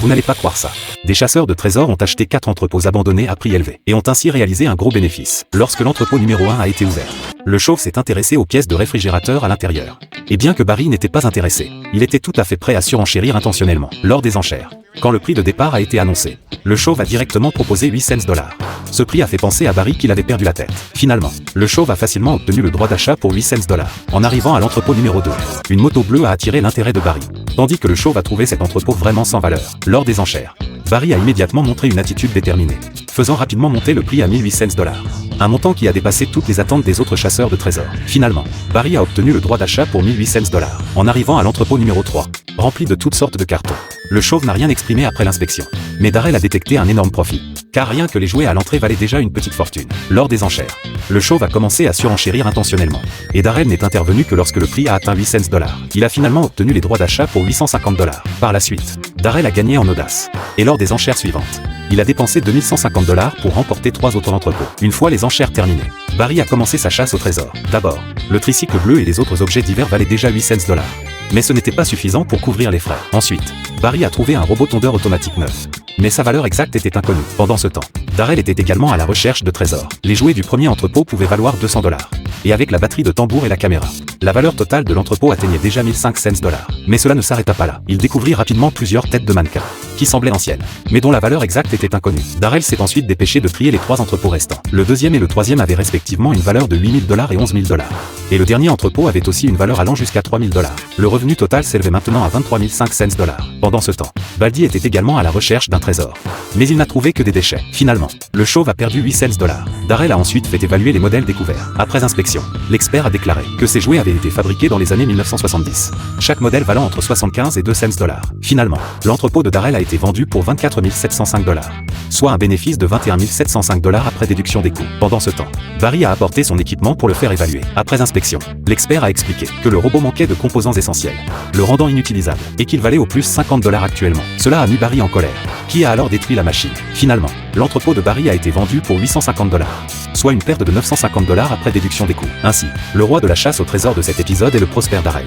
Vous n'allez pas croire ça. Des chasseurs de trésors ont acheté 4 entrepôts abandonnés à prix élevé et ont ainsi réalisé un gros bénéfice. Lorsque l'entrepôt numéro 1 a été ouvert, le chauve s'est intéressé aux pièces de réfrigérateur à l'intérieur. Et bien que Barry n'était pas intéressé, il était tout à fait prêt à surenchérir intentionnellement lors des enchères. Quand le prix de départ a été annoncé, le chauve a directement proposé 8 cents dollars. Ce prix a fait penser à Barry qu'il avait perdu la tête. Finalement, le chauve a facilement obtenu le droit d'achat pour 8 cents dollars. En arrivant à l'entrepôt numéro 2, une moto bleue a attiré l'intérêt de Barry, tandis que le chauve a trouvé cet entrepôt vraiment sans valeur. Lors des enchères, Barry a immédiatement montré une attitude déterminée, faisant rapidement monter le prix à 1800 dollars. Un montant qui a dépassé toutes les attentes des autres chasseurs de trésors. Finalement, Barry a obtenu le droit d'achat pour 1800 dollars. En arrivant à l'entrepôt numéro 3, rempli de toutes sortes de cartons, le chauve n'a rien exprimé après l'inspection. Mais Darrell a détecté un énorme profit, car rien que les jouets à l'entrée valaient déjà une petite fortune. Lors des enchères, le chauve a commencé à surenchérir intentionnellement, et Darrell n'est intervenu que lorsque le prix a atteint 800 dollars. Il a finalement obtenu les droits d'achat pour 850 dollars. Par la suite, Darrell a gagné en audace, et lors des enchères suivantes, il a dépensé 2150 dollars pour remporter 3 autres entrepôts. Une fois les enchères terminées, Barry a commencé sa chasse au trésor. D'abord, le tricycle bleu et les autres objets divers valaient déjà 800 dollars. Mais ce n'était pas suffisant pour couvrir les frais. Ensuite, Barry a trouvé un robot tondeur automatique neuf. Mais sa valeur exacte était inconnue. Pendant ce temps, Darrell était également à la recherche de trésors. Les jouets du premier entrepôt pouvaient valoir 200 dollars. Et avec la batterie de tambour et la caméra, la valeur totale de l'entrepôt atteignait déjà 1500 dollars. Mais cela ne s'arrêta pas là. Il découvrit rapidement plusieurs têtes de mannequins, qui semblaient anciennes, mais dont la valeur exacte était inconnue. Darrell s'est ensuite dépêché de trier les 3 entrepôts restants. Le deuxième et le troisième avaient respectivement une valeur de 8000 dollars et 11 000 dollars. Et le dernier entrepôt avait aussi une valeur allant jusqu'à 3000 dollars. Le revenu total s'élevait maintenant à 23 500 dollars. Pendant ce temps, Baldy était également à la recherche d'un trésor. Mais il n'a trouvé que des déchets. Finalement, le chauve a perdu 800 dollars. Darrell a ensuite fait évaluer les modèles découverts. Après inspection, l'expert a déclaré que ces jouets avaient été fabriqués dans les années 1970. Chaque modèle valant entre 75 et 200 dollars. Finalement, l'entrepôt de Darrell a été vendu pour 24 705 dollars. Soit un bénéfice de 21 705 dollars après déduction des coûts. Pendant ce temps, Barry a apporté son équipement pour le faire évaluer. Après inspection, l'expert a expliqué que le robot manquait de composants essentiels, le rendant inutilisable, et qu'il valait au plus 50 dollars actuellement. Cela a mis Barry en colère, qui a alors détruit la machine. Finalement, l'entrepôt de Barry a été vendu pour 850 dollars, soit une perte de 950 dollars après déduction des coûts. Ainsi, le roi de la chasse au trésor de cet épisode est le prospère Darrell.